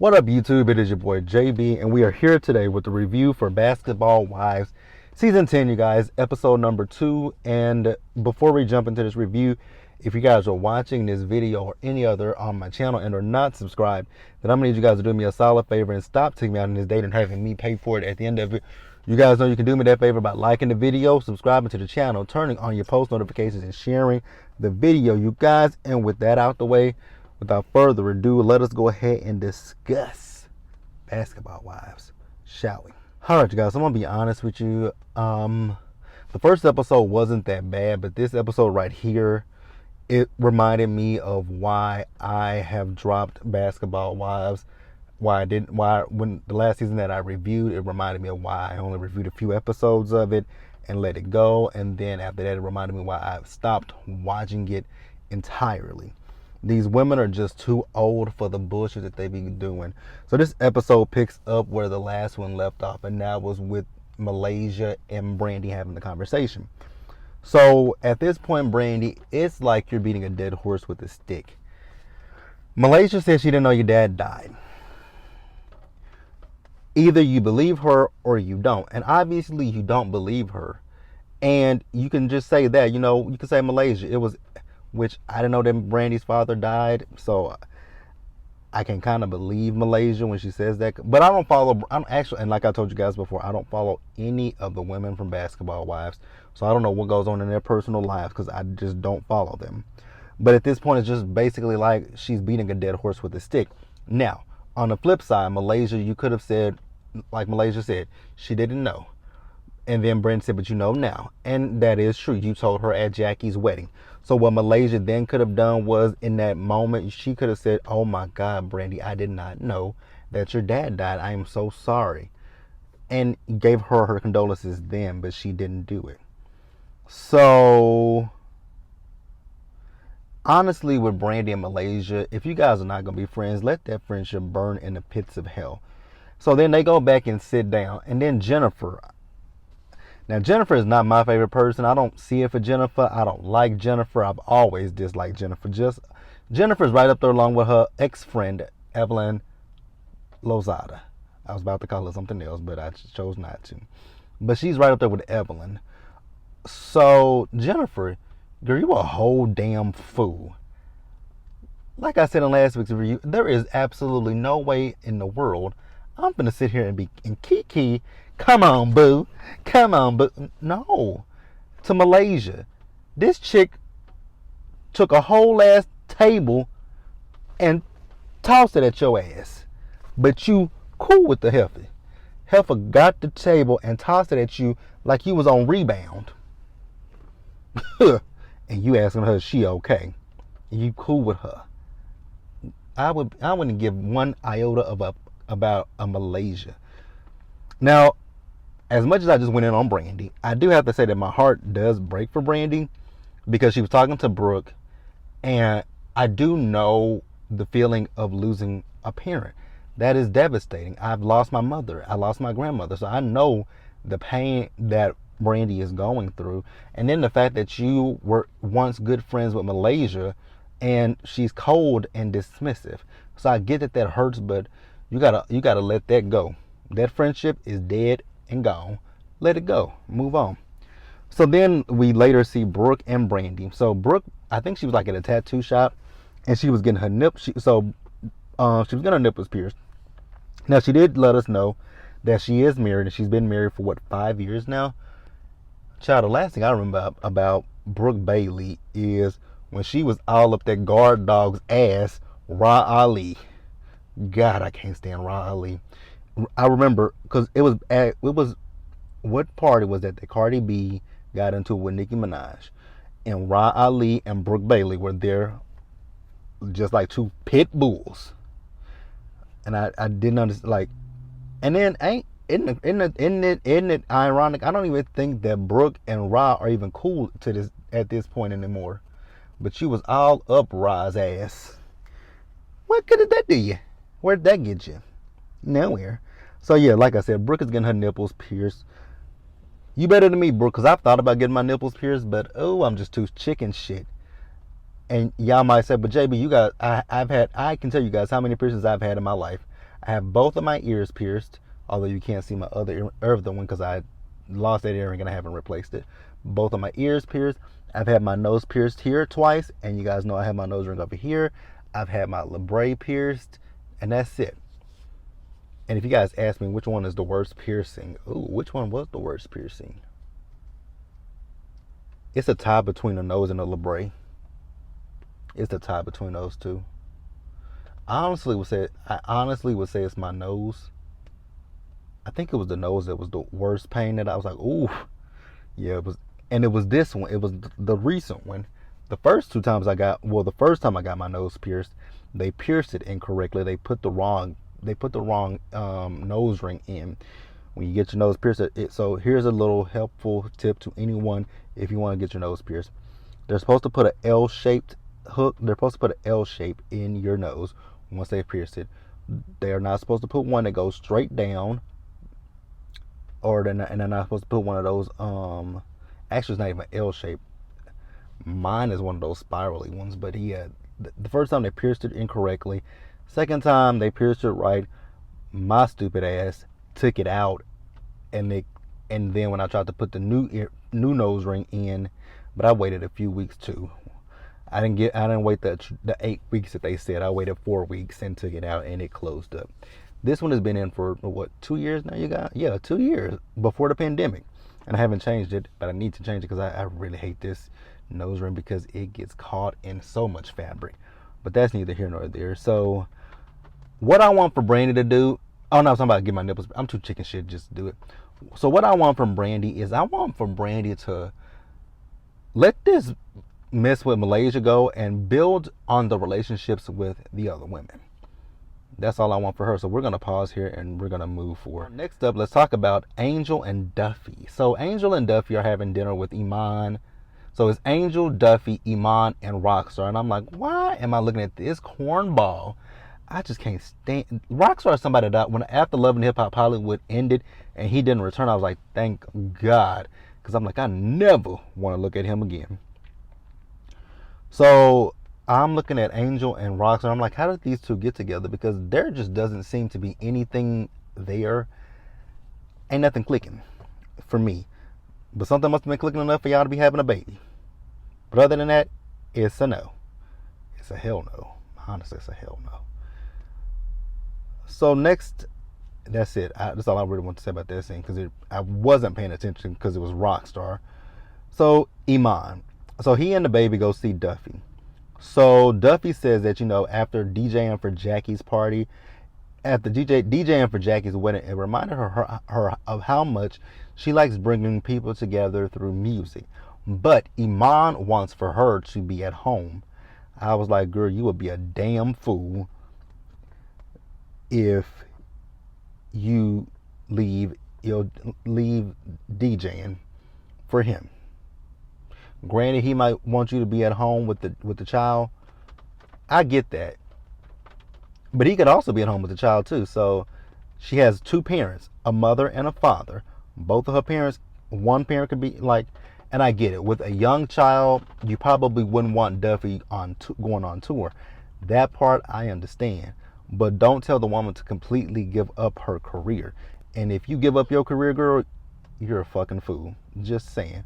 What up, YouTube? It is your boy JB, and we are here today with the review for Basketball Wives Season 10, you guys, episode number 2. And before we jump into this review, if you guys are watching this video or any other on my channel and are not subscribed, then I'm going to need you guys to do me a solid favor and stop taking me out on this date and having me pay for it at the end of it. You guys know you can do me that favor by liking the video, subscribing to the channel, turning on your post notifications, and sharing the video, you guys. And with that out the way, without further ado, let us go ahead and discuss Basketball Wives, shall we? Alright, you guys, I'm going to be honest with you. The first episode wasn't that bad, but this episode right here, it reminded me of why I have dropped Basketball Wives. When the last season that I reviewed, it reminded me of why I only reviewed a few episodes of it and let it go. And then after that, it reminded me why I stopped watching it entirely. These women are just too old for the bullshit that they be doing. So this episode picks up where the last one left off, and that was with Malaysia and Brandy having the conversation. So at this point, Brandy, it's like you're beating a dead horse with a stick. Malaysia said she didn't know your dad died. Either you believe her or you don't. And obviously you don't believe her. And you can just say that, you can say Malaysia. It was, which I didn't know that Brandy's father died. So I can kind of believe Malaysia when she says that. But I'm actually, and like I told you guys before, I don't follow any of the women from Basketball Wives. So I don't know what goes on in their personal lives because I just don't follow them. But at this point, it's just basically like she's beating a dead horse with a stick. Now, on the flip side, Malaysia, you could have said, like Malaysia said, she didn't know. And then Brent said, but you know now. And that is true. You told her at Jackie's wedding. So what Malaysia then could have done was, in that moment, she could have said, oh my God, Brandy, I did not know that your dad died. I am so sorry. And gave her condolences then, but she didn't do it. So honestly, with Brandy and Malaysia, if you guys are not going to be friends, let that friendship burn in the pits of hell. So then they go back and sit down. And then Jennifer. Now, Jennifer is not my favorite person. I don't see it for Jennifer. I don't like Jennifer. I've always disliked Jennifer. Jennifer's right up there along with her ex-friend, Evelyn Lozada. I was about to call her something else, but I chose not to. But she's right up there with Evelyn. So, Jennifer, girl, you a whole damn fool. Like I said in last week's review, there is absolutely no way in the world I'm going to sit here and kiki, come on, boo. Come on, boo. No. To Malaysia. This chick took a whole ass table and tossed it at your ass. But you cool with the heifer. Heifer got the table and tossed it at you like you was on rebound. And you asking her, is she okay? And you cool with her. I wouldn't give one iota about a Malaysia. Now, as much as I just went in on Brandy, I do have to say that my heart does break for Brandy because she was talking to Brooke, and I do know the feeling of losing a parent. That is devastating. I've lost my mother. I lost my grandmother. So I know the pain that Brandy is going through. And then the fact that you were once good friends with Malaysia and she's cold and dismissive. So I get that hurts, but you gotta let that go. That friendship is dead and gone. Let it go. Move on. So then we later see Brooke and Brandy. So Brooke, I think she was like at a tattoo shop, and she was getting her nipples. She was getting her nipples pierced. Now she did let us know that she is married, and she's been married for 5 years now. Child, the last thing I remember about Brooke Bailey is when she was all up that guard dog's ass, Ra Ali. God, I can't stand Ra Ali. I remember because it was what party was that Cardi B got into with Nicki Minaj, and Ra Ali and Brooke Bailey were there, just like two pit bulls. And I didn't understand, like, and then isn't it ironic? I don't even think that Brooke and Ra are even cool at this point anymore. But she was all up Ra's ass. What could that do you? Where'd that get you? Nowhere. So yeah, like I said, Brooke is getting her nipples pierced. You better than me, Brooke, because I've thought about getting my nipples pierced, but oh, I'm just too chicken shit. And y'all might say, but JB, I can tell you guys how many piercings I've had in my life. I have both of my ears pierced, although you can't see my other one because I lost that earring and I haven't replaced it. Both of my ears pierced. I've had my nose pierced here twice, and you guys know I have my nose ring over here. I've had my labret pierced, and that's it. And if you guys ask me which one is the worst piercing, which one was the worst piercing? It's a tie between the nose and the labret. It's the tie between those two. I honestly would say it's my nose. I think it was the nose that was the worst pain that I was like, ooh, yeah, it was. And it was this one. It was the recent one. The first time I got my nose pierced, they pierced it incorrectly. They put the wrong nose ring in. When you get your nose pierced, so here's a little helpful tip to anyone if you want to get your nose pierced. They're supposed to put an L-shaped hook. They're supposed to put an L shape in your nose once they've pierced it. They are not supposed to put one that goes straight down, or they're not supposed to put one of those. Actually, it's not even L shape. Mine is one of those spirally ones. But yeah, the first time they pierced it incorrectly. Second time they pierced it right. My stupid ass took it out, and then when I tried to put the new nose ring in, but I waited a few weeks too. I didn't wait the 8 weeks that they said. I waited 4 weeks and took it out, and it closed up. This one has been in for what, 2 years now, you guys? Yeah, 2 years before the pandemic, and I haven't changed it, but I need to change it because I really hate this nose ring because it gets caught in so much fabric. But that's neither here nor there. So what I want for Brandy to do, oh no, I'm talking about get my nipples. I'm too chicken shit just to do it. So what I want from Brandy is I want from Brandy to let this mess with Malaysia go and build on the relationships with the other women. That's all I want for her. So we're going to pause here and we're going to move forward. Next up, let's talk about Angel and Duffy. So Angel and Duffy are having dinner with Iman. So it's Angel, Duffy, Iman, and Rockstar. And I'm like, why am I looking at this cornball? I just can't stand Rockstar. Is somebody that when after Love and Hip Hop Hollywood ended and he didn't return, I was like, thank God. Because I'm like, I never want to look at him again. So I'm looking at Angel and Rockstar. I'm like, how did these two get together? Because there just doesn't seem to be anything there. Ain't nothing clicking for me. But something must have been clicking enough for y'all to be having a baby. But other than that, it's a no. It's a hell no. Honestly, it's a hell no. So next, that's it. That's all I really want to say about that scene because I wasn't paying attention because it was Rockstar. So Iman. So he and the baby go see Duffy. So Duffy says that, after DJing for Jackie's party, after DJing for Jackie's wedding, it reminded her of how much she likes bringing people together through music. But Iman wants for her to be at home. I was like, girl, you would be a damn fool if you leave DJing for him. Granted, he might want you to be at home with the child. I get that. But he could also be at home with the child too. So she has two parents, a mother and a father. Both of her parents, one parent could be like, and I get it. With a young child, you probably wouldn't want Duffy going on tour. That part I understand. But don't tell the woman to completely give up her career. And if you give up your career, girl, you're a fucking fool. Just saying.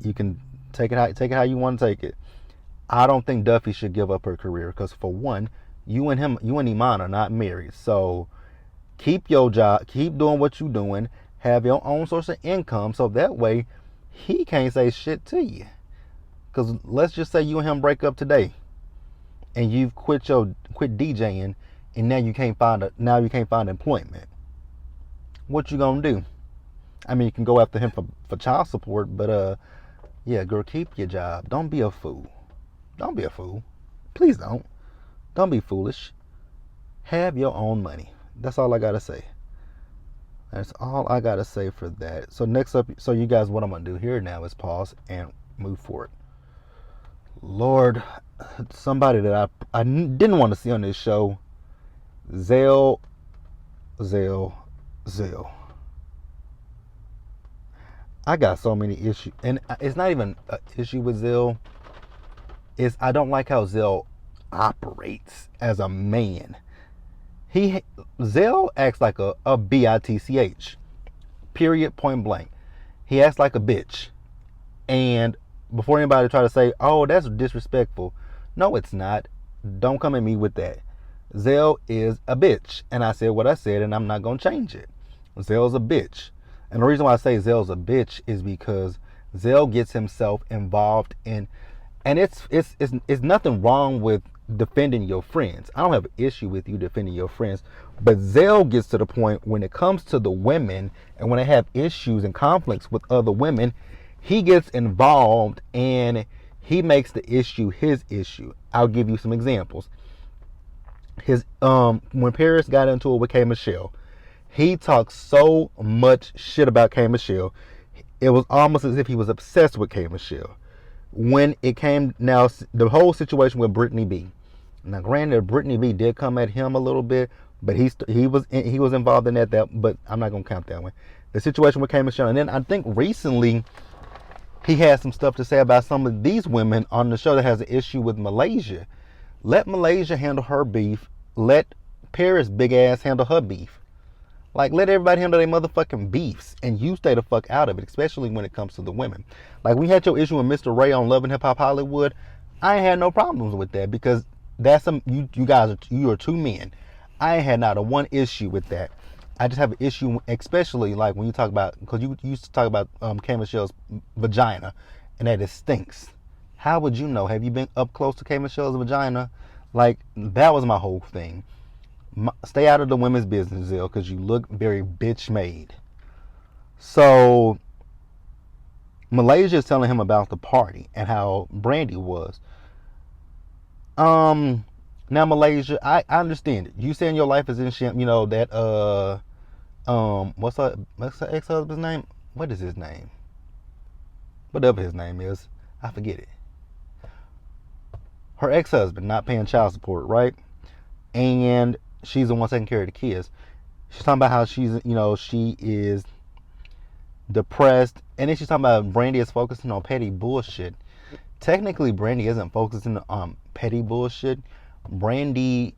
You can take it how you want to take it. I don't think Duffy should give up her career because, for one, you and Iman are not married. So keep your job, keep doing what you're doing, have your own source of income, so that way he can't say shit to you. Because let's just say you and him break up today, and you've quit DJing, and now you can't find employment. What you gonna do? I mean, you can go after him for child support, but yeah, girl, keep your job. Don't be a fool. Don't be a fool. Please don't. Don't be foolish. Have your own money. That's all I gotta say. That's all I gotta say for that. So next up, so you guys, what I'm gonna do here now is pause and move forward. Lord, somebody that I didn't want to see on this show, Zelle. I got so many issues, and it's not even an issue with Zelle. I don't like how Zelle operates as a man. He Zelle acts like a bitch. Period. Point blank. He acts like a bitch. And before anybody try to say, "Oh, that's disrespectful," no, it's not. Don't come at me with that. Zelle is a bitch, and I said what I said, and I'm not gonna change it. Zelle's a bitch, and the reason why I say Zelle's a bitch is because Zelle gets himself involved in, and it's nothing wrong with defending your friends. I don't have an issue with you defending your friends, but Zelle gets to the point when it comes to the women and when they have issues and conflicts with other women, he gets involved and he makes the issue his issue. I'll give you some examples. His when Paris got into it with K Michelle, he talked so much shit about K Michelle. It was almost as if he was obsessed with K Michelle. When it came now, the whole situation with Brittany B. Now, granted, Brittany B did come at him a little bit, but he was involved in that. But I'm not gonna count that one. The situation with K Michelle, and then I think recently he had some stuff to say about some of these women on the show that has an issue with Malaysia. Let Malaysia handle her beef. Let Paris big ass handle her beef. Like, let everybody handle their motherfucking beefs, and you stay the fuck out of it, especially when it comes to the women. Like, when you had your issue with Mr. Ray on Love and Hip Hop Hollywood, I ain't had no problems with that because that's you guys are two men. I ain't had not a one issue with that. I just have an issue, especially like when you talk about, because you used to talk about K Michelle's vagina, and that it stinks. How would you know? Have you been up close to K Michelle's vagina? Like, that was my whole thing. Stay out of the women's business, Zelle, because you look very bitch made. So Malaysia is telling him about the party and how Brandy was. Now Malaysia, I understand it. You saying your life is in shit, you know, that what's her ex-husband's name? What is his name? Whatever his name is, I forget it. Her ex-husband not paying child support, right? And she's the one taking care of the kids. She's talking about how she is depressed, and then she's talking about Brandy is focusing on petty bullshit. Technically, Brandy isn't focusing on petty bullshit. Brandy's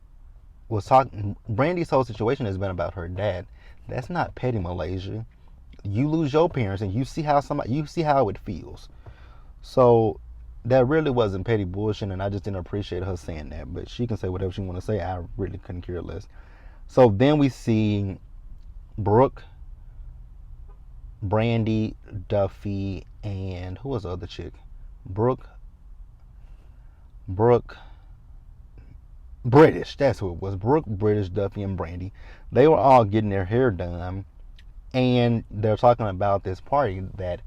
whole situation has been about her dad. That's not petty, Malaysia. You lose your parents, and you see how it feels. So that really wasn't petty bullshit, and I just didn't appreciate her saying that. But she can say whatever she want to say. I really couldn't care less. So then we see Brooke, Brandy, Duffy, and who was the other chick? Brooke, British. That's who it was. Brooke, British, Duffy, and Brandy. They were all getting their hair done, and they're talking about this party that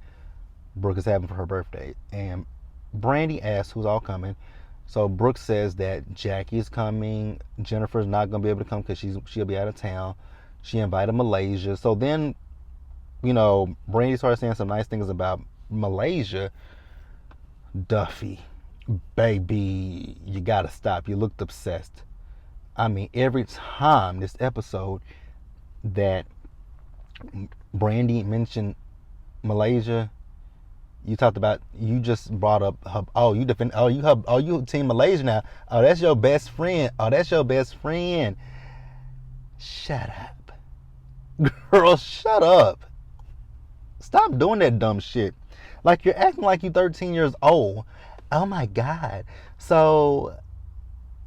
Brooke is having for her birthday. And Brandy asks who's all coming. So Brooke says that Jackie's coming. Jennifer's not going to be able to come because she'll be out of town. She invited Malaysia. So then, Brandy started saying some nice things about Malaysia. Duffy, baby, you got to stop. You looked obsessed. I mean, every time this episode that Brandy mentioned Malaysia, you just brought up her, you team Malaysia now. Oh, that's your best friend. Shut up. Girl, shut up. Stop doing that dumb shit. Like, you're acting like you're 13 years old. Oh my God. So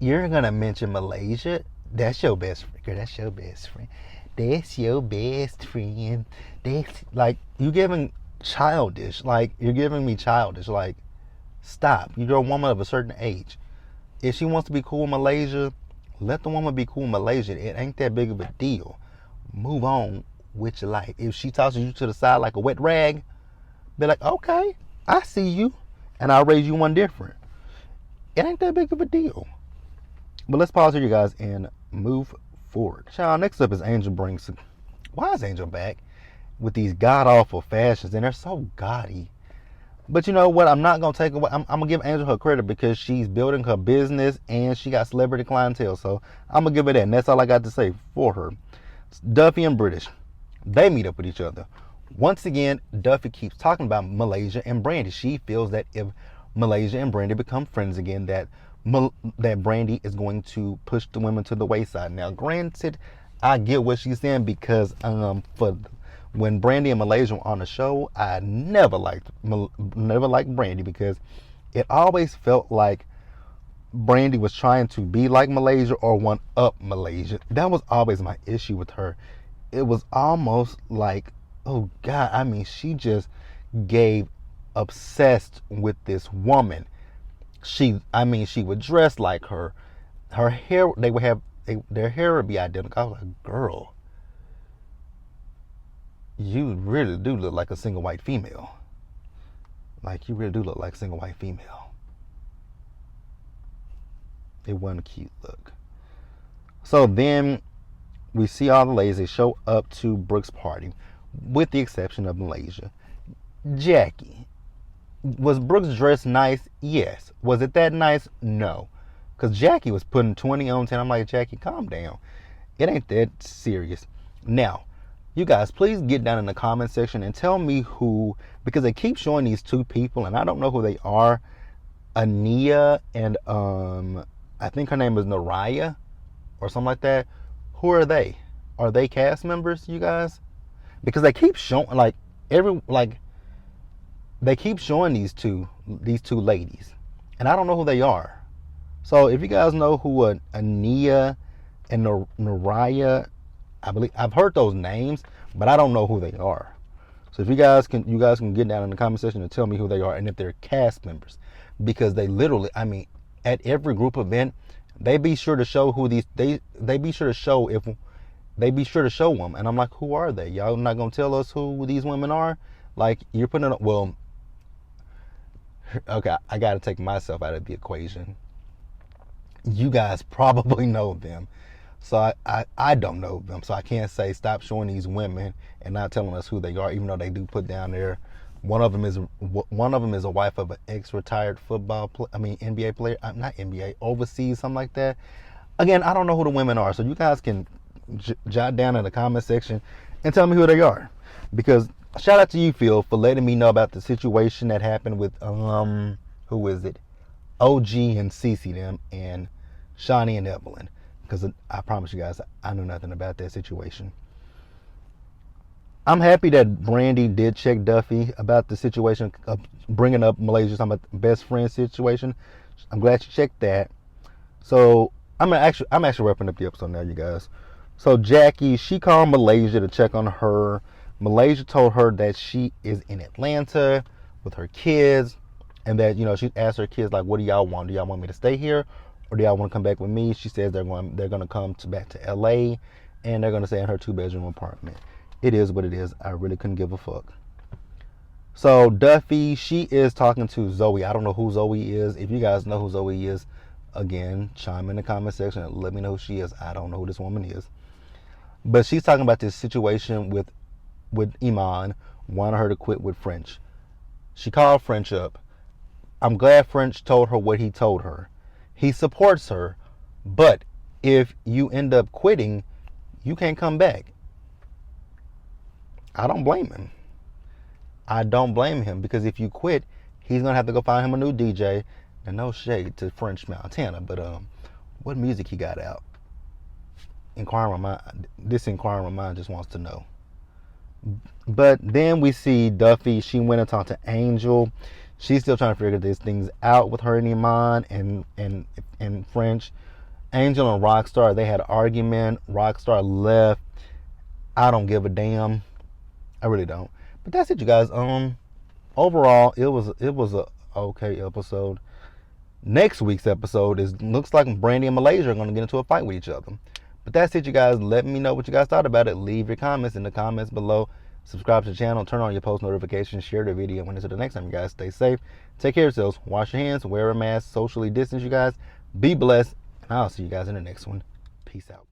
you're gonna mention Malaysia? That's your best friend. Girl, that's your best friend. That's your best friend. That's like, you giving childish. Like, you're giving me childish. Like, stop. You're a woman of a certain age. If she wants to be cool in Malaysia, let the woman be cool in Malaysia. It ain't that big of a deal. Move on with your life. If she tosses you to the side like a wet rag, be like, okay, I see you, and I'll raise you one different. It ain't that big of a deal. But let's pause here, you guys, and move forward. Child, next up is Angel brings. Why is Angel back with these god-awful fashions? And they're so gaudy. But you know what? I'm not going to take away. I'm going to give Angel her credit because she's building her business and she got celebrity clientele. So I'm going to give her that. And that's all I got to say for her. Duffy and British, they meet up with each other. Once again, Duffy keeps talking about Malaysia and Brandy. She feels that if Malaysia and Brandy become friends again, that that Brandy is going to push the women to the wayside. Now, granted, I get what she's saying because for when Brandy and Malaysia were on the show, I never liked Brandy because it always felt like Brandy was trying to be like Malaysia or one up Malaysia. That was always my issue with her. It was almost like, oh God, I mean, she just gave obsessed with this woman. She would dress like her. Her hair, their hair would be identical. I was like, girl, you really do look like a single white female. Like, you really do look like a single white female. It wasn't a cute look. So then we see all the ladies. They show up to Brooke's party, with the exception of Malaysia. Jackie. Was Brooke's dress nice? Yes. Was it that nice? No. Because Jackie was putting 20 on 10. I'm like, Jackie, calm down. It ain't that serious. Now, you guys, please get down in the comment section and tell me who, because they keep showing these two people, and I don't know who they are. Ania and, I think her name is Naraya or something like that. Who are they? Are they cast members, you guys? Because they keep showing, they keep showing these two ladies, and I don't know who they are. So if you guys know who Ania and Naraya, I believe I've heard those names, but I don't know who they are. So if you guys can get down in the comment section and tell me who they are and if they're cast members, because they literally, I mean, at every group event, they be sure to show who these they be sure to show if they be sure to show them, and I'm like, who are they? Y'all not gonna tell us who these women are? Like, you're putting it, well, okay, I got to take myself out of the equation. You guys probably know them. So I don't know them. So I can't say stop showing these women and not telling us who they are, even though they do put down there. One of them is a wife of an ex-retired NBA player. Not NBA, overseas, something like that. Again, I don't know who the women are. So you guys can jot down in the comment section and tell me who they are. Because shout out to you, Phil, for letting me know about the situation that happened with who is it? OG and Cece them and Shawnee and Evelyn. Because I promise you guys, I know nothing about that situation. I'm happy that Brandy did check Duffy about the situation of bringing up Malaysia, talking about the best friend situation. I'm glad she checked that. So I'm actually wrapping up the episode now, you guys. So Jackie, she called Malaysia to check on her. Malaysia told her that she is in Atlanta with her kids, and that, you know, she asked her kids, like, what do y'all want? Do y'all want me to stay here, or do y'all want to come back with me? She says they're going to come back to LA, and they're going to stay in her 2-bedroom apartment. It is what it is. I really couldn't give a fuck. So Duffy, she is talking to Zoe. I don't know who Zoe is. If you guys know who Zoe is, again, chime in the comment section and let me know who she is. I don't know who this woman is. But she's talking about this situation with Iman, wanting her to quit with French. She called French up. I'm glad French told her what he told her. He supports her, but if you end up quitting, you can't come back. I don't blame him. I don't blame him, because if you quit, he's gonna have to go find him a new DJ. And no shade to French Montana, but what music he got out? This inquiring mind just wants to know. But then we see Duffy. She went and talked to Angel. She's still trying to figure these things out with her and Iman and French. Angel and Rockstar, they had an argument. Rockstar left. I don't give a damn. I really don't. But that's it, you guys. Overall, it was a okay episode. Next week's episode looks like Brandy and Malaysia are going to get into a fight with each other. But that's it, you guys. Let me know what you guys thought about it. Leave your comments in the comments below. Subscribe to the channel. Turn on your post notifications. Share the video. And until the next time, you guys, stay safe. Take care of yourselves. Wash your hands. Wear a mask. Socially distance, you guys. Be blessed. And I'll see you guys in the next one. Peace out.